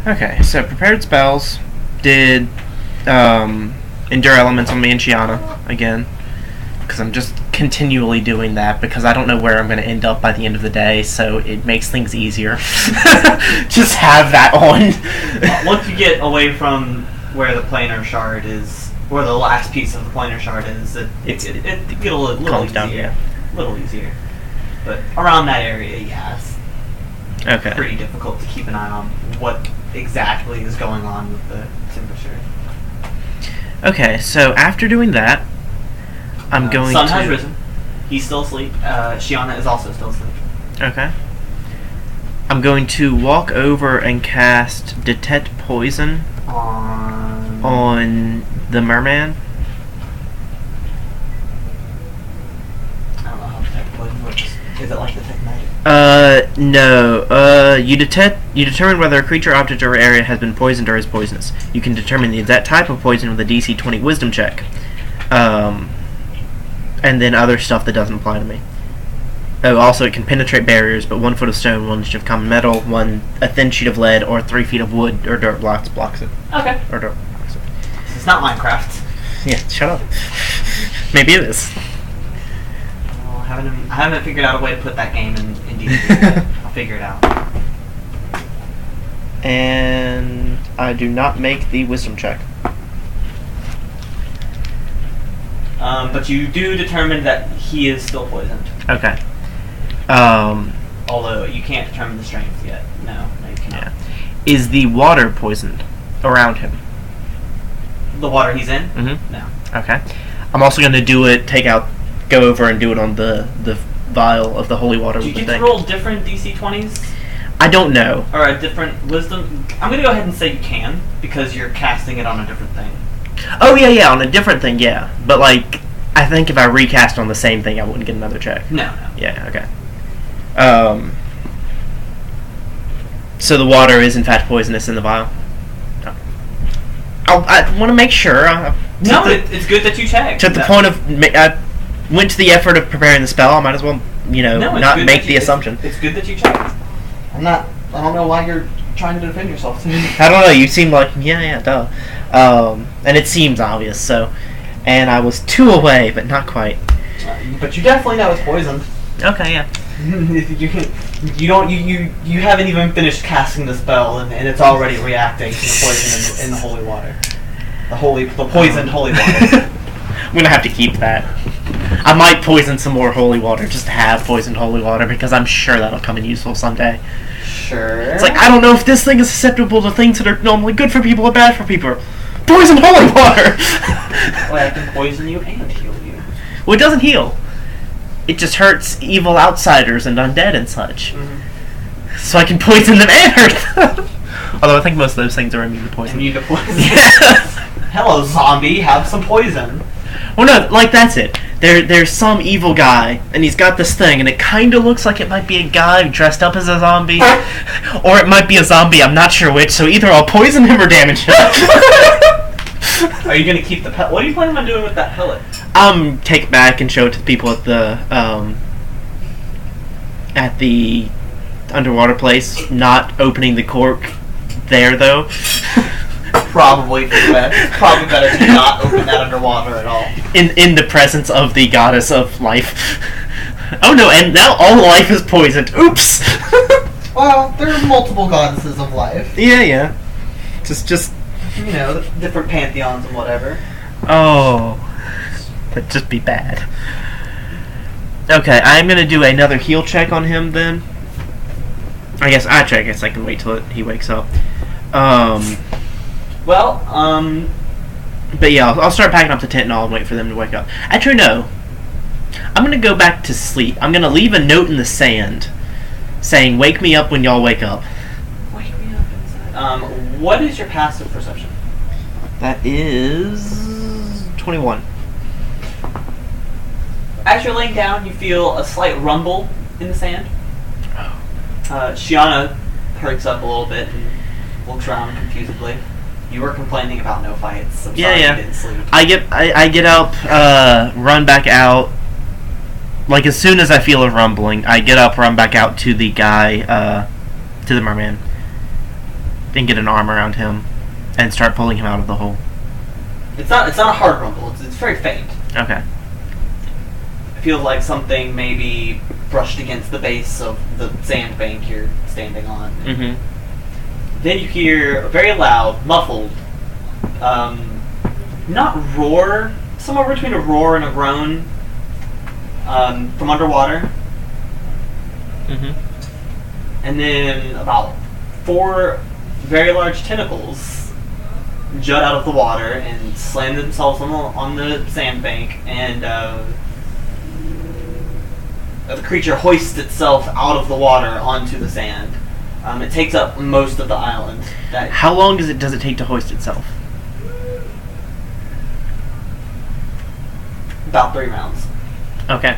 Okay, so prepared spells. Did endure elements on me and Shiana again. Because I'm just continually doing that because I don't know where I'm going to end up by the end of the day, so it makes things easier. Just have that on. Once you get away from where the planar shard is, where the last piece of the planar shard is, it get a little easier. Down, yeah. A little easier. But around that area, yeah, it's pretty difficult to keep an eye on what exactly is going on with the temperature. Okay, so after doing that, I'm going Sun to... has risen. He's still asleep. Shiana is also still asleep. Okay. I'm going to walk over and cast Detect Poison on the Merman. I don't know how Detect Poison works. Is it like Detect Magic? No. You determine whether a creature, object, or area has been poisoned or is poisonous. You can determine the exact type of poison with a DC 20 Wisdom check. And then other stuff that doesn't apply to me. Oh, also it can penetrate barriers, but 1 foot of stone, 1 inch of common metal, a thin sheet of lead, or 3 feet of wood or dirt blocks it. Okay. Or dirt blocks it. It's not Minecraft. Yeah, shut up. Maybe it is. Well, I haven't figured out a way to put that game in D&D. I'll figure it out. And I do not make the wisdom check. But you do determine that he is still poisoned. Okay. Although you can't determine the strength yet. No, you cannot. Yeah. Is the water poisoned around him? The water he's in? Mm-hmm. No. Okay. I'm also going to go over and do it on the vial of the holy water. Do you get to roll different DC 20s? I don't know. Or a different wisdom? I'm going to go ahead and say you can, because you're casting it on a different thing. Oh, yeah, on a different thing, yeah. But, I think if I recast on the same thing, I wouldn't get another check. No. Yeah, okay. So the water is, in fact, poisonous in the vial? Oh. I want to make sure. It's good that you checked. To the point of... I went to the effort of preparing the spell, I might as well, not make the assumption. It's good that you checked. I don't know why you're trying to defend yourself. I don't know, you seem like, yeah, duh. And it seems obvious, so... And I was 2 away, but not quite. But you definitely know it's poisoned. Okay, yeah. You haven't even finished casting the spell, and it's already reacting to the poison in the holy water. The poisoned holy water. I'm gonna have to keep that. I might poison some more holy water just to have poisoned holy water, because I'm sure that'll come in useful someday. Sure. It's I don't know if this thing is susceptible to things that are normally good for people or bad for people. Poison holy water! Well, I can poison you and heal you. Well, it doesn't heal. It just hurts evil outsiders and undead and such. Mm-hmm. So I can poison them and hurt them. Although I think most of those things are immune to poison. Immune to poison? Yes! Hello, zombie, have some poison. Well, no, that's it. There's some evil guy, and he's got this thing, and it kind of looks like it might be a guy dressed up as a zombie. Or it might be a zombie, I'm not sure which, so either I'll poison him or damage him. Are you going to keep the pellet? What are you planning on doing with that pellet? Take it back and show it to the people at the underwater place. Not opening the cork there, though. Probably better to not open that underwater at all. In the presence of the goddess of life. Oh no, and now all life is poisoned. Oops! Well, there are multiple goddesses of life. Yeah. Just... different pantheons and whatever. Oh. That'd just be bad. Okay, I'm gonna do another heal check on him then. I guess I can wait till he wakes up. But yeah, I'll start packing up the tent and I'll wait for them to wake up. Actually, no. I'm gonna go back to sleep. I'm gonna leave a note in the sand saying, "Wake me up when y'all wake up." Wake me up inside. What is your passive perception? That is 21. As you're laying down, you feel a slight rumble in the sand. Shiana perks up a little bit and looks around confusedly. You were complaining about no fights. I'm sorry you didn't sleep. I get up, run back out. As soon as I feel a rumbling, I get up, run back out to the guy, to the merman. and get an arm around him and start pulling him out of the hole. It's not a hard rumble. It's very faint. Okay. It feels like something maybe brushed against the base of the sandbank you're standing on. Mm-hmm. Then you hear a very loud, muffled, not roar, somewhere between a roar and a groan, from underwater. Mm-hmm. And then about 4 very large tentacles jut out of the water and slam themselves on the sandbank, and the creature hoists itself out of the water onto the sand. It takes up most of the island. How long does it take to hoist itself? About 3 rounds. Okay.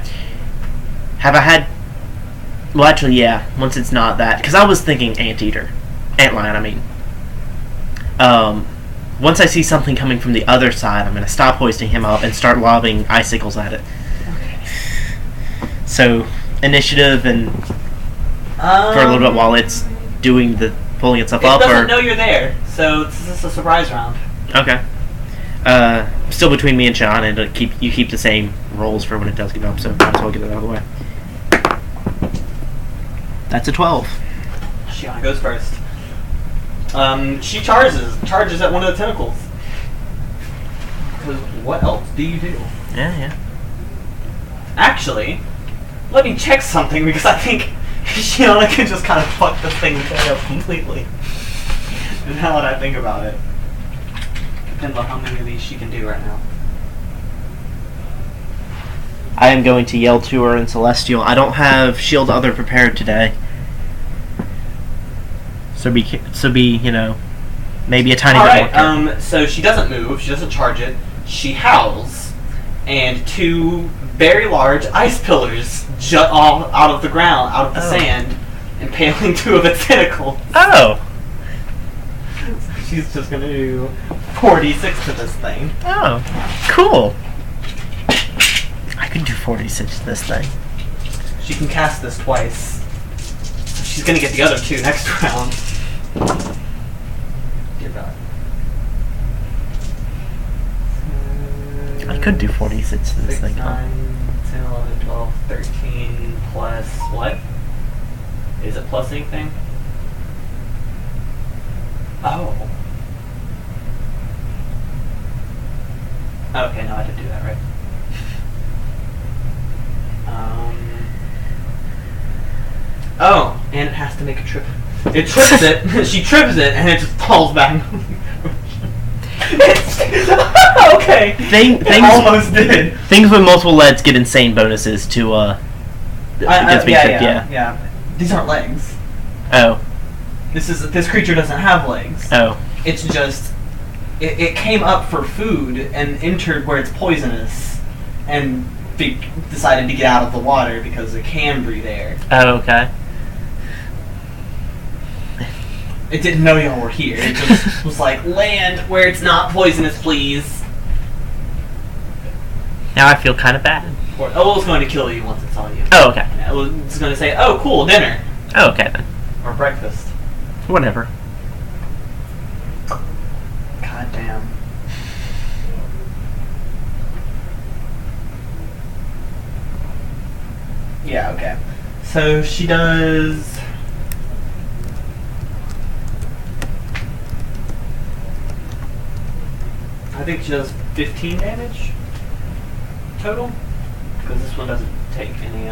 Have I had... Well, actually, yeah. Once it's not that... Because I was thinking antlion, I mean. Once I see something coming from the other side, I'm going to stop hoisting him up and start lobbing icicles at it. Okay. So, initiative and... for a little bit while it's doing the... pulling itself up, or... It doesn't know you're there, so this is a surprise round. Okay. Still between me and Sean, and you keep the same rolls for when it does get up, so might as well get it out of the way. That's a 12. Shiana goes first. She charges at one of the tentacles. Because what else do you do? Yeah. Actually, let me check something, because I think Shiana can just kind of fuck this thing up completely. Now that I think about it. Depends on how many of these she can do right now. I am going to yell to her in Celestial. I don't have Shield Other prepared today. So be, maybe a tiny bit more. Alright, so she doesn't move, she doesn't charge it. She howls, and 2 very large ice pillars jut off out of the ground, out of the sand, impaling 2 of its tentacles. Oh! She's just gonna do 4d6 to this thing. Oh, cool. I could do 46 to this thing. She can cast this twice. She's gonna get the other 2 next round. Dear God. I could do 46 to this 6, thing. 9, 10, 11, 12, 13 plus what? Is it plus anything? Oh. Okay, no, I didn't do that right. Oh, and it has to make a trip. It trips it, she trips it, and it just falls back. Okay. Things almost did. Things with multiple legs get insane bonuses to, yeah. These aren't legs. Oh. This creature doesn't have legs. Oh. It's just... It came up for food and entered where it's poisonous, and decided to get out of the water because it can breathe air. Oh, okay. It didn't know y'all were here. It just was like, land where it's not poisonous, please. Now I feel kind of bad. It's going to kill you once it saw you. Oh, okay. It's going to say, oh, cool, dinner. Oh, okay then. Or breakfast. Whatever. God damn. Yeah, okay. So she does... I think she does 15 damage total, because this one doesn't take any,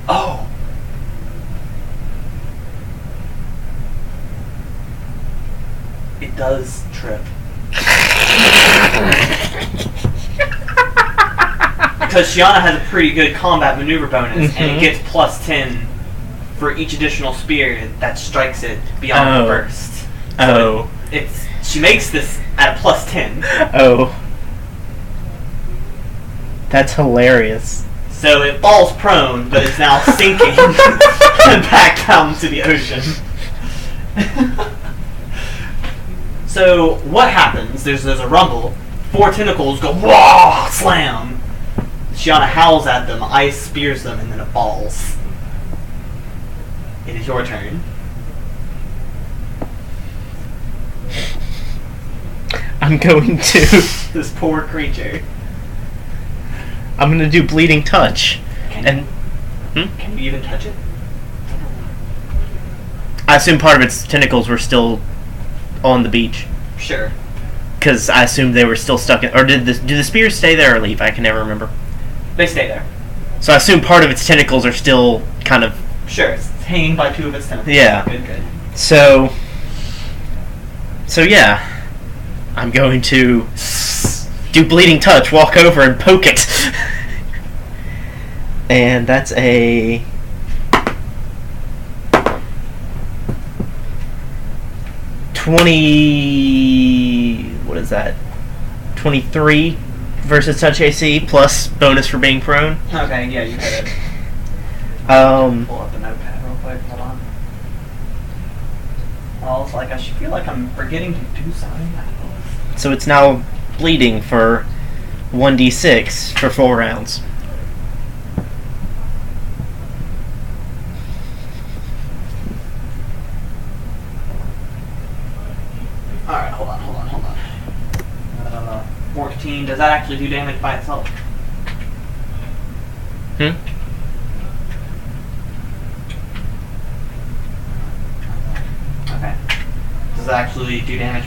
Oh! It does trip. Because Shiana has a pretty good combat maneuver bonus, and it gets plus 10 for each additional spear that strikes it beyond the burst. So she makes this at a plus 10. Oh. That's hilarious. So it falls prone, but it's now sinking back down to the ocean. So what happens? There's a rumble. 4 tentacles go wah slam. Shiana howls at them, ice spears them, and then it falls. It is your turn. I'm going to... This poor creature. I'm going to do Bleeding Touch. Can you even touch it? I assume part of its tentacles were still on the beach. Sure. Because I assumed they were still stuck in... Or do the spears stay there or leave? I can never remember. They stay there. So I assume part of its tentacles are still kind of... Sure, it's hanging by 2 of its tentacles. Yeah. Good. So yeah. I'm going to do Bleeding Touch, walk over and poke it. And that's a... What is that? 23 versus touch AC plus bonus for being prone. Okay, yeah, you hit it. Pull up the notepad real quick. Hold on. Well, it's like I feel like I'm forgetting to do something. So it's now bleeding for 1d6 for 4 rounds. Alright, hold on. 14, does that actually do damage by itself? Hmm? Okay. Does it actually do damage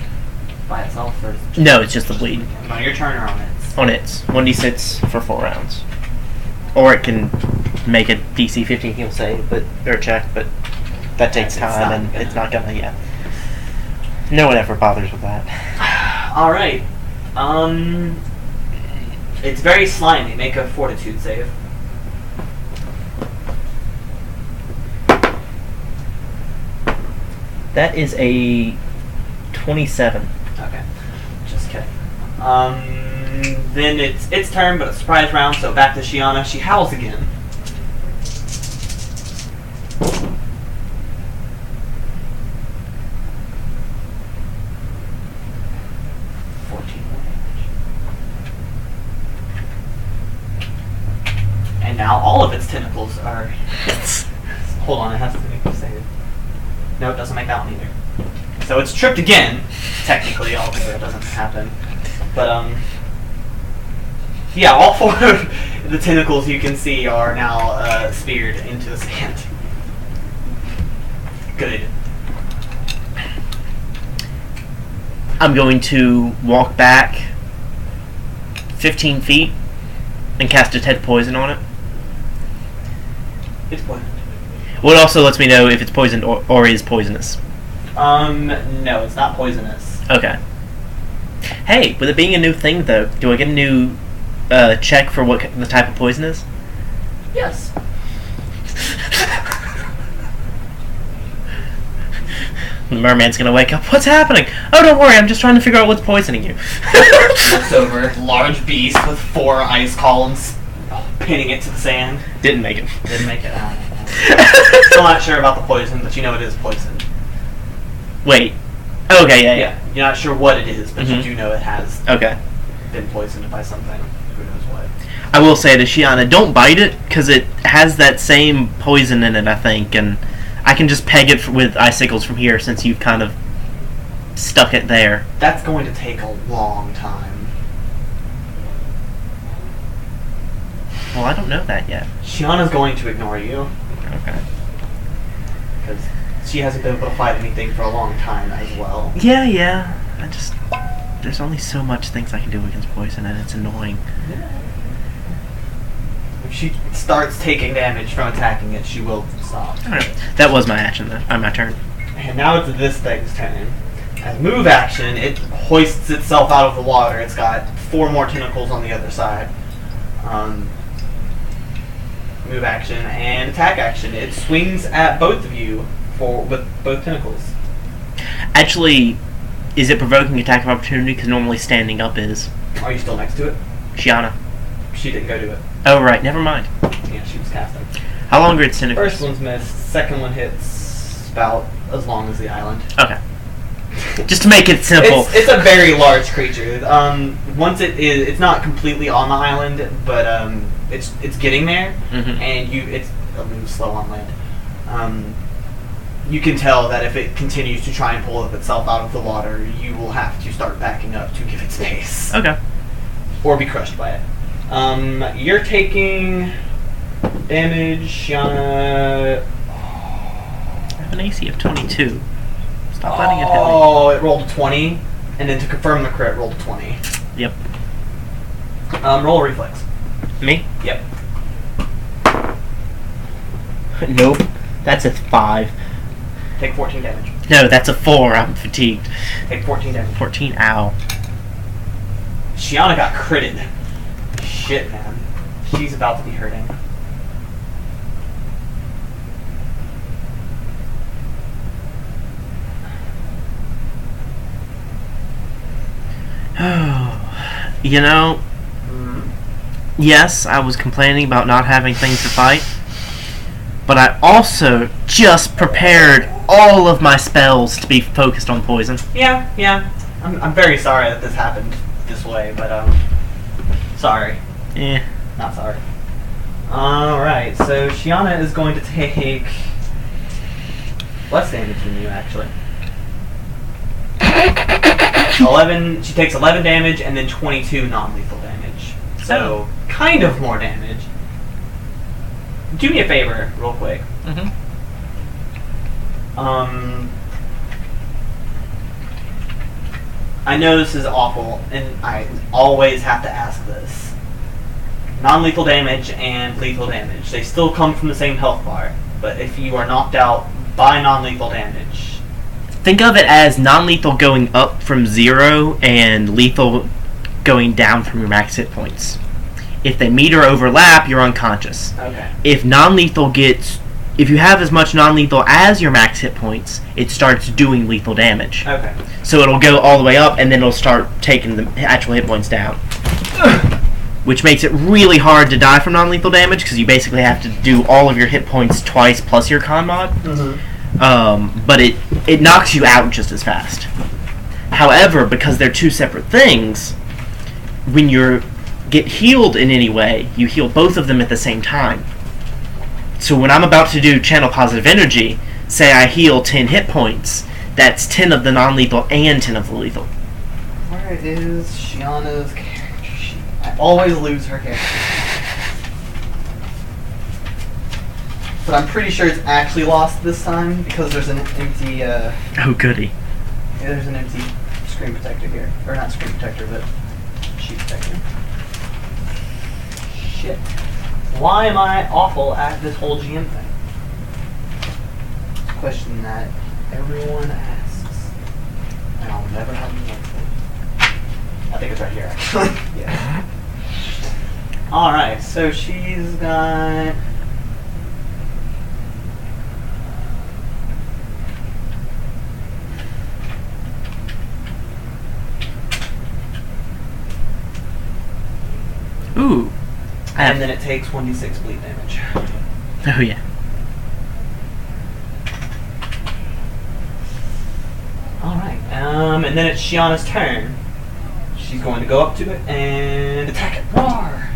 by itself? Or No, it's just the bleed. On your turn or on its? On its. 1d6 for 4 rounds. Or it can make a DC 15 heal save, or check, but that takes time and it's not gonna, yeah. No one ever bothers with that. Alright. It's very slimy. Make a fortitude save. That is a 27. Okay. Just kidding. Then it's its turn, but surprise round, so back to Shiana. She howls again. And now all of its tentacles are... Hold on, it has to make a save. No, it doesn't make that one either. So it's tripped again, technically, although it doesn't happen. But, yeah, all 4 of the tentacles you can see are now speared into the sand. Good. I'm going to walk back 15 feet and cast Detect Poison on it. It's poisoned. Well, it also lets me know if it's poisoned or is poisonous. No, it's not poisonous. Okay. Hey, with it being a new thing, though, do I get a new check for what the type of poison is? Yes. The merman's gonna wake up. What's happening? Oh, don't worry, I'm just trying to figure out what's poisoning you. Looks over. Large beast with 4 ice columns pinning it to the sand. Didn't make it. Didn't make it out. Still not sure about the poison, but you know it is poison. Wait. Okay, yeah. Yeah. You're not sure what it is, but you do know it has Okay. been poisoned by something. Who knows what. I will say to Shiana, don't bite it, because it has that same poison in it, I think, and I can just peg it with icicles from here since you've kind of stuck it there. That's going to take a long time. Well, I don't know that yet. Shiana's going to ignore you. Okay. Because she hasn't been able to fight anything for a long time as well. Yeah. There's only so much things I can do against poison, and it's annoying. If she starts taking damage from attacking it, she will stop. Alright. That was my action, though. My turn. And now it's this thing's turn. As move action, it hoists itself out of the water. It's got 4 more tentacles on the other side. Move action and attack action. It swings at both of you with both tentacles. Actually, is it provoking attack of opportunity? Because normally standing up is. Are you still next to it? Shiana. She didn't go to it. Oh, right. Never mind. Yeah, she was casting. How long are its tentacles? First one's missed. Second one hits about as long as the island. Okay. Just to make it simple. It's a very large creature. Once it's not completely on the island, but it's getting there, and it's moves slow on land. You can tell that if it continues to try and pull itself out of the water, you will have to start backing up to give it space. Okay. Or be crushed by it. You're taking damage, Shiana. I have an AC of 22. Stop letting it hit me. Oh, it rolled a 20, and then to confirm the crit, rolled a 20. Yep. Roll a reflex. Me? Yep. Nope. That's a 5. Take 14 damage. No, that's a 4. I'm fatigued. Take 14 damage. 14, ow. Shiana got critted. Shit, man. She's about to be hurting. Oh, you know, yes, I was complaining about not having things to fight, but I also just prepared all of my spells to be focused on poison. Yeah. I'm very sorry that this happened this way, but sorry. Yeah. Not sorry. Alright, so Shiana is going to take less damage than you, actually. 11. She takes 11 damage and then 22 non-lethal damage. So, kind of more damage. Do me a favor, real quick. I know this is awful, and I always have to ask this. Non-lethal damage and lethal damage. They still come from the same health bar, but if you are knocked out by non-lethal damage... Think of it as non-lethal going up from 0 and lethal going down from your max hit points. If they meet or overlap, you're unconscious. Okay. If non-lethal gets... If you have as much non-lethal as your max hit points, it starts doing lethal damage. Okay. So it'll go all the way up, and then it'll start taking the actual hit points down. Which makes it really hard to die from non-lethal damage, because you basically have to do all of your hit points twice plus your con mod. But it knocks you out just as fast. However, because they're two separate things, when you get healed in any way, you heal both of them at the same time. So when I'm about to do channel positive energy, say I heal 10 hit points, that's 10 of the non-lethal and 10 of the lethal. Where is Shiana's character sheet? I always lose her character sheet. But I'm pretty sure it's actually lost this time because there's an empty... Oh, goody. Yeah, there's an empty screen protector here. Or not screen protector, but sheet protector. Shit. Why am I awful at this whole GM thing? It's a question that everyone asks. And I'll never have an answer. I think it's right here, actually. Yeah. Alright, so she's got... Ooh. And then it takes 1d6 bleed damage. Oh, yeah. Alright, and then it's Shiana's turn. She's going to go up to it and attack it. Roar!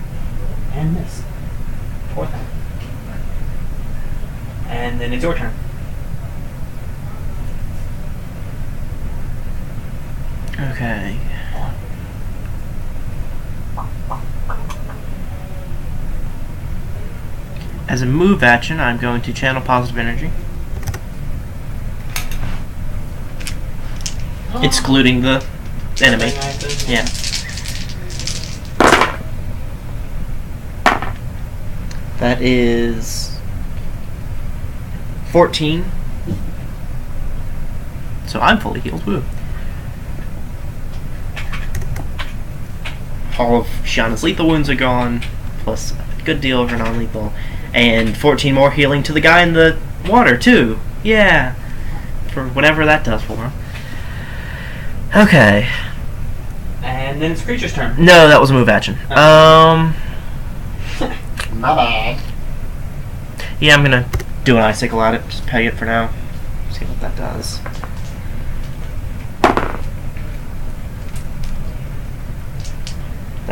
And miss. Poor thing. And then it's your turn. Okay. As a move action, I'm going to channel positive energy. Excluding the enemy. Yeah. That is 14. So I'm fully healed. Woo. All of Shiana's lethal wounds are gone, plus a good deal of her non-lethal. And 14 more healing to the guy in the water, too. Yeah. For whatever that does for him. Okay. And then it's creature's turn. No, that was a move action. Okay. My bad. Yeah, I'm gonna do an icicle at it. Just peg it for now. See what that does.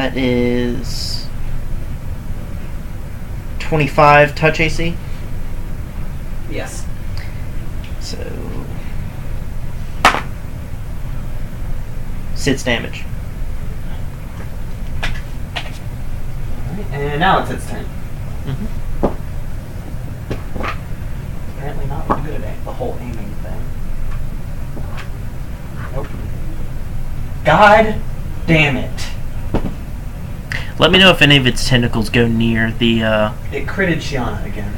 That is 25 touch AC. Yes. So 6 damage. Alright, and now it's its turn. Mm-hmm. Apparently not really good at the whole aiming thing. Nope. God damn it. Let me know if any of its tentacles go near the. It critted Shiana again.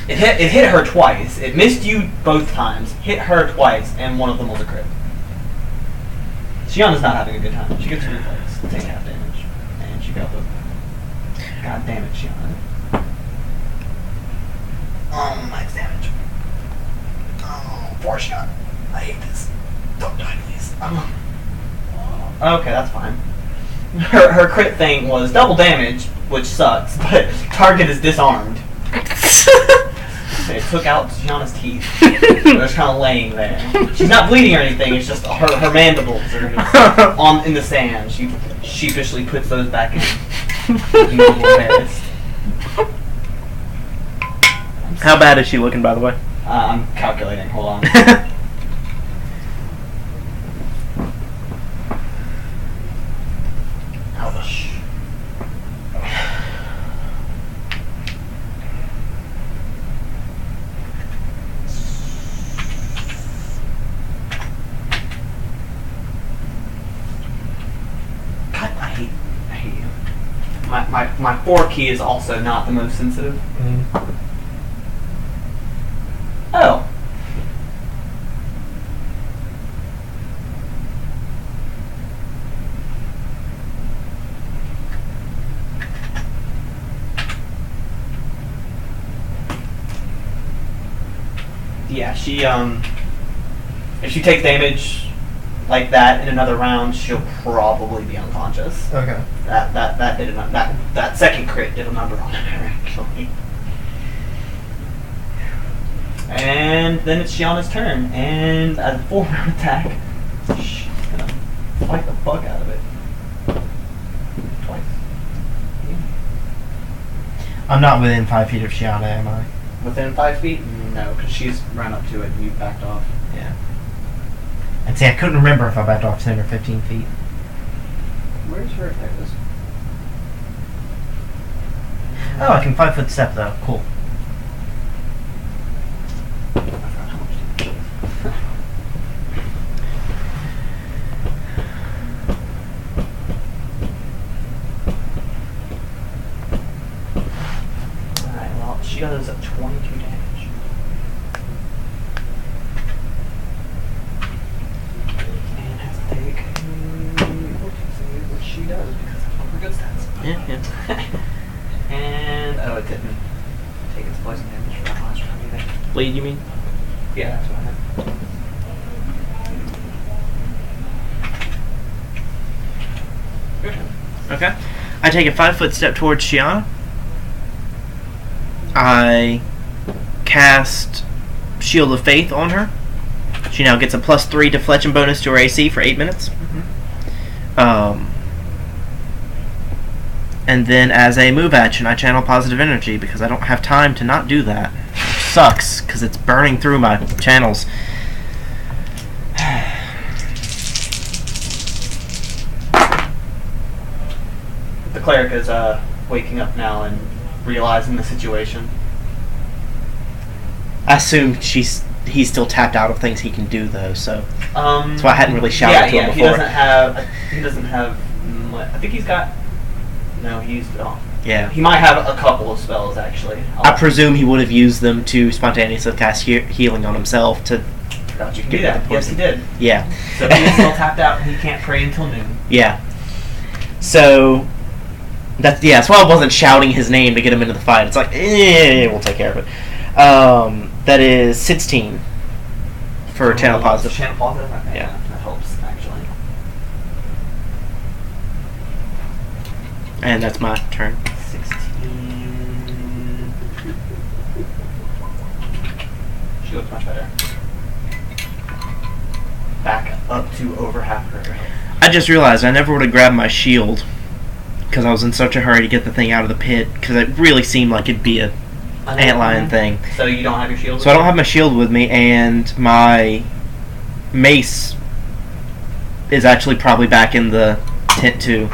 It hit her twice. It missed you both times. Hit her twice, and one of them was a crit. Shiana's not having a good time. She gets a reflex to take half damage, and she failed it. God damn it, Shiana. Oh, max damage. Oh, poor Shiana. I hate this. Don't die, please. Oh. Okay, that's fine. Her crit thing was double damage, which sucks, but target is disarmed. It took out Gianna's teeth. They're just kind of laying there. She's not bleeding or anything, it's just her mandibles are just in the sand. She sheepishly puts those back in. Looking a little embarrassed. How bad is she looking, by the way? I'm calculating, hold on. Ouch. God, I hate you. My 4 key is also not the most sensitive. Mm. Oh. Yeah, she if she takes damage like that in another round, she'll probably be unconscious. Okay. That did that second crit did a number on her actually. And then it's Shiana's turn, and as a 4-round attack, she's gonna fight the fuck out of it. Twice. Yeah. I'm not within 5 feet of Shiana, am I? Within 5 feet? No, because she's run up to it and you backed off. Yeah. And see, I couldn't remember if I backed off 10 or 15 feet. Where's her? There it is. Oh, I can 5-foot step though. Cool. I forgot how much damage it is. Alright, well, she does 22 damage. And has to take what she does because that's one of her good stats. Yeah. And oh, it didn't take its poison damage for that last round either. Bleed, you mean? Yeah, that's what I meant. Your turn. Okay. I take a 5-foot step towards Shiana. I cast Shield of Faith on her. She now gets a +3 deflection bonus to her AC for 8 minutes. And then as a move action, I channel positive energy because I don't have time to not do that. Sucks, because it's burning through my channels. The cleric is waking up now and realizing the situation. I assume he's still tapped out of things he can do, though, so that's why I hadn't really shouted to him before. He doesn't have I think he's got... No, he used it all. Yeah. He might have a couple of spells, actually. I presume he would have used them to spontaneously cast healing on himself to... Forgot you can do that. Yes, he did. Yeah. So he's still tapped out and he can't pray until noon. Yeah. So... That's why I wasn't shouting his name to get him into the fight. It's like, we'll take care of it. That is 16 for channel positive. Channel positive? Okay, Yeah. That helps, actually. And that's my turn. 16. She looks much better. Back up to over half her health. I just realized I never would have grabbed my shield because I was in such a hurry to get the thing out of the pit because it really seemed like it'd be a antlion thing. So you don't have your shield? So I don't have my shield with me, and my mace is actually probably back in the tent too.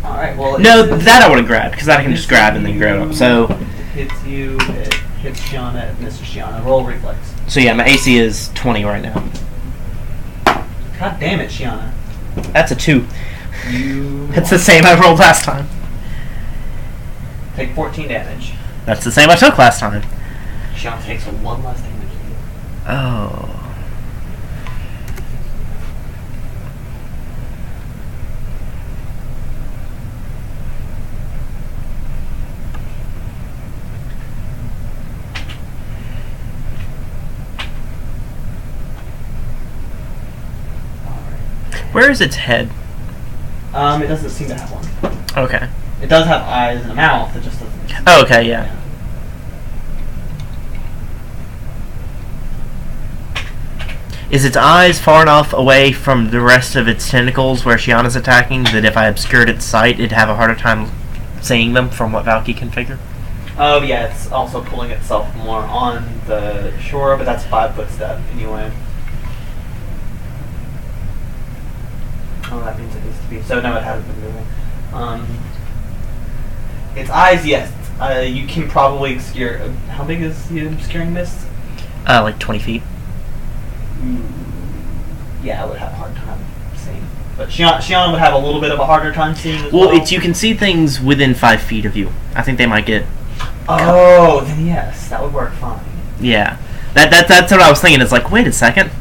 Alright, well... No, that I would have grabbed, because that I can just grab and then grab it up. So, hits you, it hits Shiana, it misses Shiana. Roll reflex. So yeah, my AC is 20 right now. God damn it, Shiana. That's a 2. You... That's the same I rolled last time. Take 14 damage. That's the same I took last time. Shiana takes 1 less damage than you. Oh. Where is its head? It doesn't seem to have one. Okay. It does have eyes and a mouth, it just doesn't... Oh, okay, yeah. Is its eyes far enough away from the rest of its tentacles where Shiana's attacking that if I obscured its sight, it'd have a harder time seeing them from what Valky can figure? Oh, yeah, it's also pulling itself more on the shore, but that's 5-foot step anyway. Oh, that means it needs to be... So, no, it hasn't been moving. Its eyes, yes. You can probably obscure... How big is the obscuring mist? Like 20 feet. Yeah, I would have a hard time seeing. But Shiana would have a little bit of a harder time seeing as well. Well, you can see things within 5 feet of you. I think they might get... Oh, then yes, that would work fine. Yeah. That's what I was thinking. It's like, wait a second.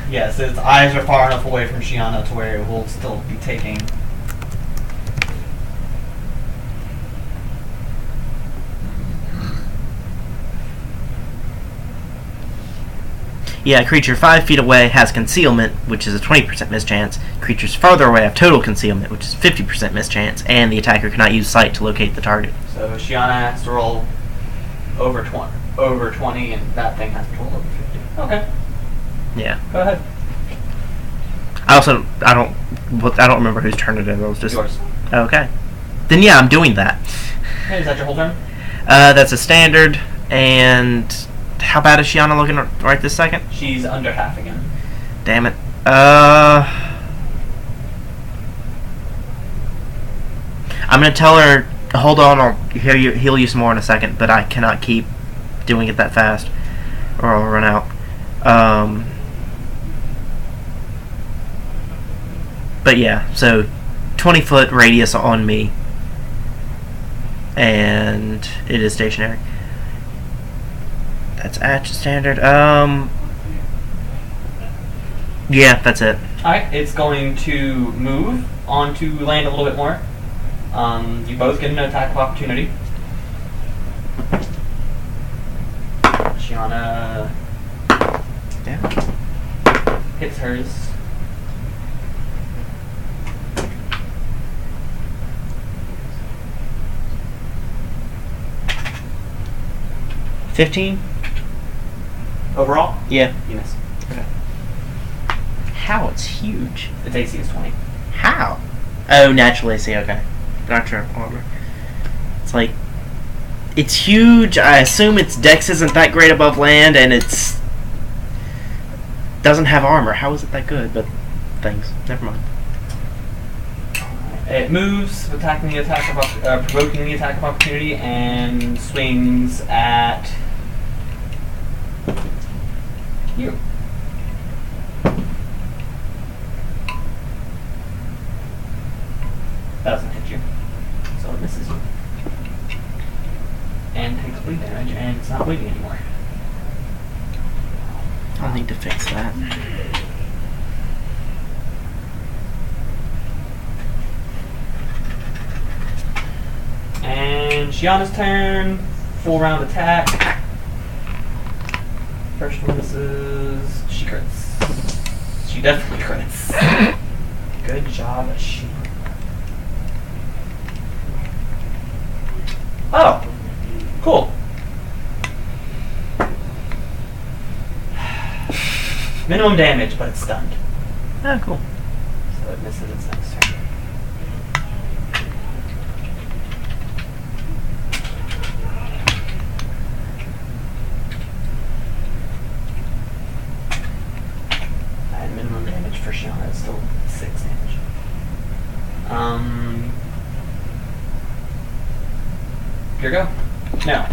Yes, its eyes are far enough away from Shiana to where it will still be taking... Yeah, a creature 5 feet away has concealment, which is a 20% mischance. Creatures farther away have total concealment, which is 50% mischance, and the attacker cannot use sight to locate the target. So Shiana has to roll over 20, and that thing has to roll over 50. Okay. Yeah. Go ahead. I don't remember whose turn it is. It was just Yours. Okay. Then yeah, I'm doing that. Okay, is that your whole turn? That's a standard, and how bad is Shiana looking right this second? She's under half again. Damn it. I'm gonna tell her, hold on, I'll heal you some more in a second, but I cannot keep doing it that fast, or I'll run out. But yeah, so 20-foot radius on me, and it is stationary. That's at standard. Yeah, that's it. Alright, it's going to move on to land a little bit more. You both get an attack of opportunity. Shiana hits hers. $15? Overall? Yeah. You miss. Okay. How? It's huge. Its AC is 20. How? Oh, natural AC, okay. Natural armor. It's like... It's huge. I assume its dex isn't that great above land, and it's... doesn't have armor. How is it that good? But thanks. Never mind. It moves, provoking the attack of opportunity, and swings at you. Doesn't hit you, so it misses you, and takes bleed damage, and it's not bleeding anymore. I'll need to fix that. And Shiana's turn. Full round attack. First one misses. She crits. She definitely crits. Good job, Shiana. Oh, cool. Minimum damage, but it's stunned. Oh, cool. So it misses its next turn. And minimum damage for Shiana is still 6 damage. Here go. No.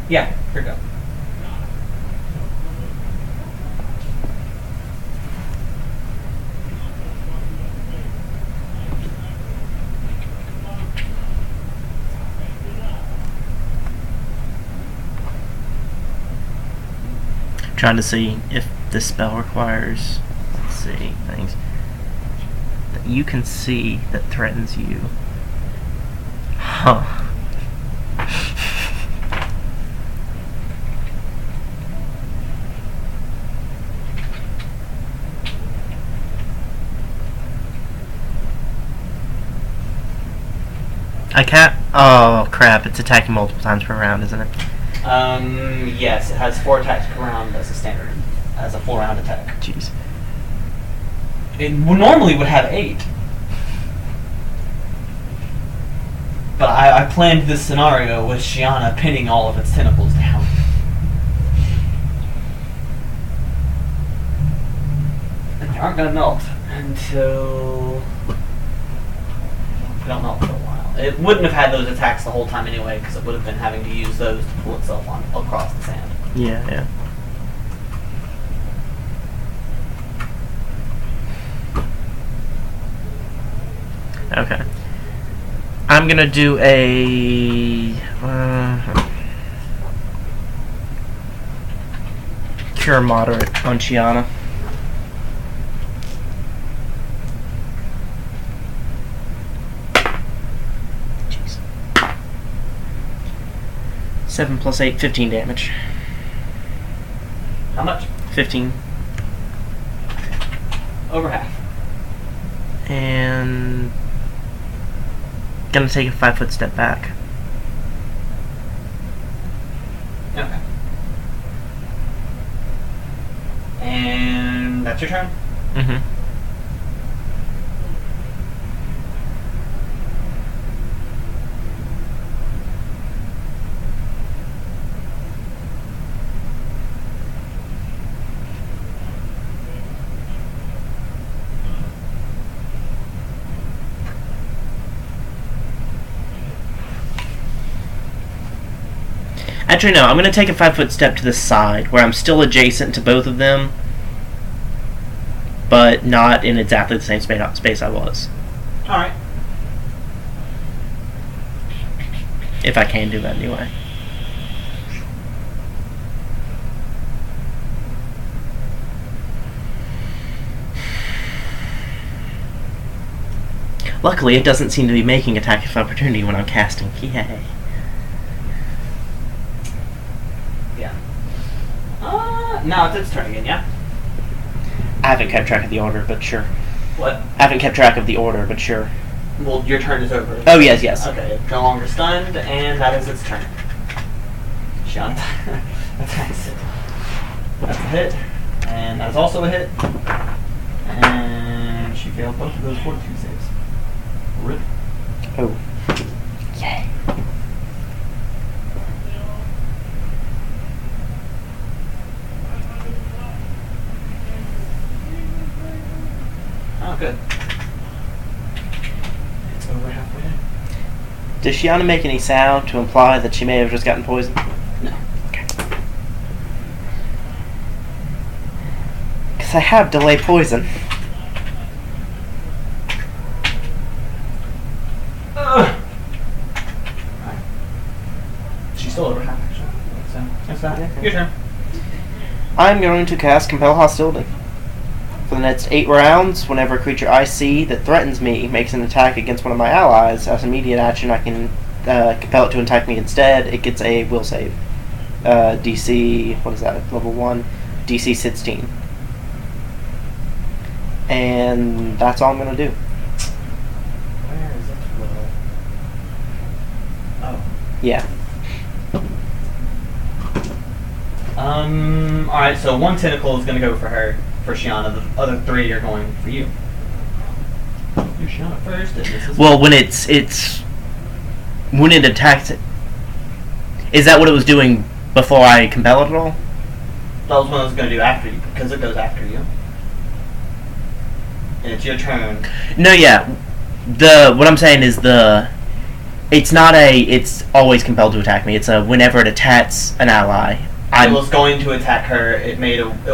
Yeah, here go. Trying to see if this spell requires, let's see, things that you can see that threatens you. Huh. I can't. Oh crap! It's attacking multiple times per round, isn't it? Yes, it has 4 attacks per round as a standard, as a full round attack. Jeez. It normally would have 8. But I planned this scenario with Shiana pinning all of its tentacles down. And they aren't going to melt until... They don't melt for a while. It wouldn't have had those attacks the whole time anyway, because it would have been having to use those to pull itself on across the sand. Yeah. Okay. I'm gonna do a cure moderate on Shiana. Jeez. 7 plus 8, 15 damage. How much? 15. Over half. And gonna take a 5-foot step back. Okay. And that's your turn? Mm-hmm. Actually, no. I'm going to take a 5-foot step to the side, where I'm still adjacent to both of them, but not in exactly the same space I was. Alright. If I can do that anyway. Luckily, it doesn't seem to be making attack of opportunity when I'm casting. Yay. Yeah. Now it's its turn again, yeah? I haven't kept track of the order, but sure. What? I haven't kept track of the order, but sure. Well, your turn is over. Oh, yes. Okay, it's no longer stunned, and that is its turn. Shiana attacks it. That's a hit, and that's also a hit. And she failed both of those fortitude saves. Rip. Oh. Yay. Oh, good. It's over halfway in. Does Shiana make any sound to imply that she may have just gotten poisoned? No. Okay. Because I have delay poison. Alright. She's still over half, actually. So, that's that. Okay. Your turn. I'm going to cast Compel Hostility. For the next 8 rounds, whenever a creature I see that threatens me makes an attack against one of my allies, as immediate action I can compel it to attack me instead. It gets a will save. DC, what is that, level 1? DC 16. And that's all I'm going to do. Where is it? Oh. Yeah. Alright, so one tentacle is going to go for her for Shiana. The other 3 are going for you. You're Shiana first, and this is... Well, when it attacks it, is that what it was doing before I compel it at all? That was what I was going to do after you, because it goes after you. And it's your turn. No, yeah. What I'm saying is it's not it's always compelled to attack me. It's whenever it attacks an ally. It was going to attack her. It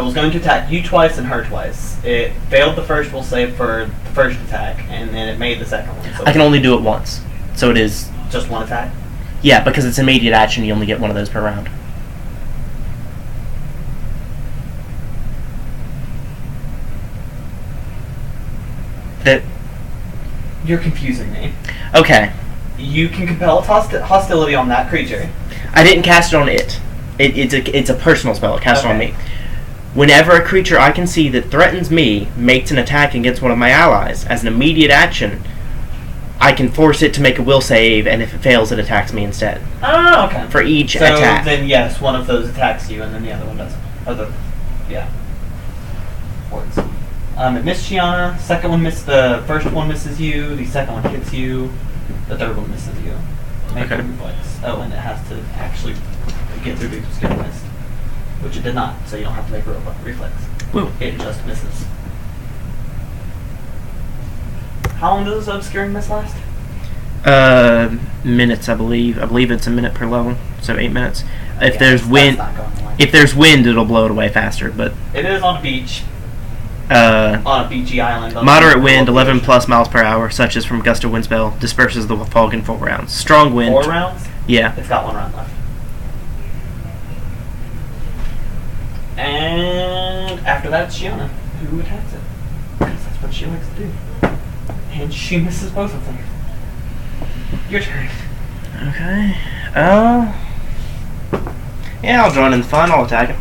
was going to attack you twice and her twice. It failed the first will save for the first attack, and then it made the second one. So I can only do it once. So it is... Just one attack? Yeah, because it's immediate action, you only get one of those per round. You're confusing me. Okay. You can compel hostility on that creature. I didn't cast it on it. It's a personal spell. It casts it on me. Whenever a creature I can see that threatens me makes an attack against one of my allies, as an immediate action, I can force it to make a will save, and if it fails, it attacks me instead. Oh, okay. For each attack. So then, yes, one of those attacks you, and then the other one doesn't. Yeah. Words. It missed Shiana. The first one misses you. The second one hits you. The third one misses you. Make a reflex. Oh, and it has to actually get through the obscuring mist, which it did not. So you don't have to make a reflex. Woo. It just misses. How long does this obscuring mist last? Minutes, I believe. I believe it's a minute per level, so 8 minutes. If Yeah, there's wind, that's not going away. if there's wind, it'll blow it away faster. But It is on a beach. On a beachy island. moderate wind, 11 plus miles per hour, such as from gust of wind spell, disperses the fog in 4 rounds. Strong wind. 4 rounds? Yeah. It's got 1 round left. And after that, it's Shiona, who attacks it. Because that's what she likes to do. And she misses both of them. Your turn. Okay. Yeah, I'll join in the fun. I'll attack it.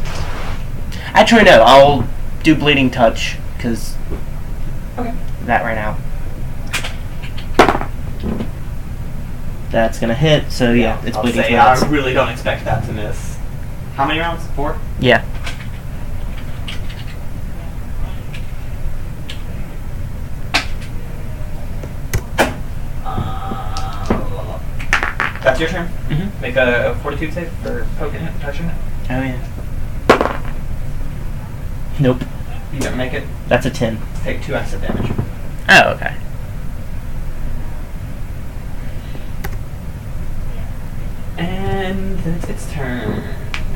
Actually, no. I'll do bleeding touch because that ran out. That's gonna hit. So yeah, it's bleeding touch. I really don't expect that to miss. How many rounds? 4? Yeah. That's your turn. Mhm. Make a fortitude save for poking it, touching it. Oh yeah. Nope. You didn't make it. That's a 10. Take 2 acid damage. Oh, okay. And then it's its turn.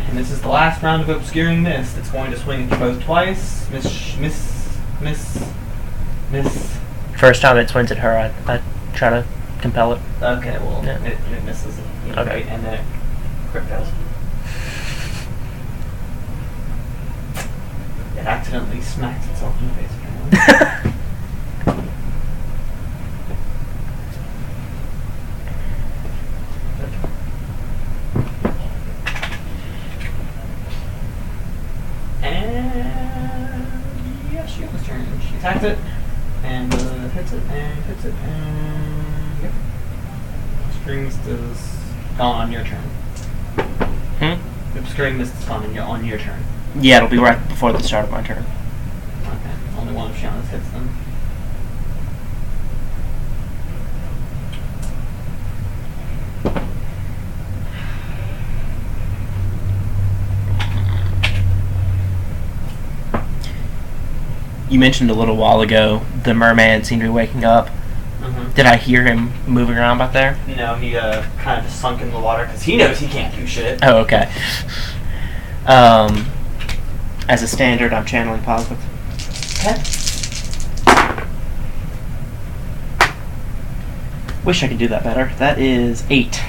And this is the last round of obscuring mist. It's going to swing at you both twice. Miss. First time it swings at her, I try to compel it. Okay, well, Yeah. it misses. Okay. And then it crit fails. It accidentally smacks itself in the face again. And yeah, she has turn. She attacks it and hits it and hits it and yep. Obscuring mist is gone on your turn. Obscuring mist is gone on your turn. Yeah, it'll be right before the start of my turn. Okay, only one of Shiana's hits them. You mentioned a little while ago the merman seemed to be waking up. Mm-hmm. Did I hear him moving around back there? No, he kind of just sunk in the water because he knows he can't do shit. Oh, okay. As a standard, I'm channeling positive. Okay. Wish I could do that better. That is 8.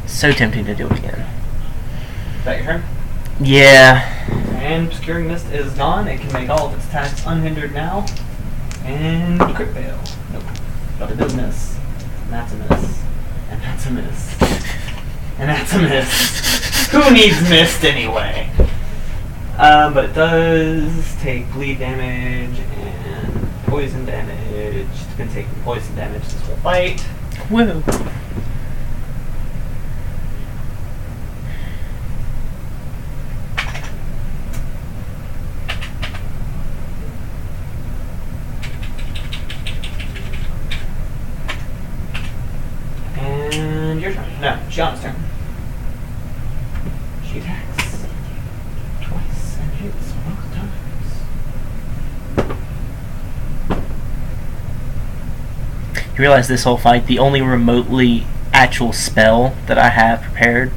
So tempting to do it again. Is that your turn? Yeah. And Obscuring Mist is gone. It can make all of its attacks unhindered now. And crit fail. Nope. But it does miss. And that's a miss. And that's a miss. And that's a miss. Who needs mist anyway? But it does take bleed damage and poison damage. It's been taking poison damage this whole fight. Woo. You realize this whole fight, the only remotely actual spell that I have prepared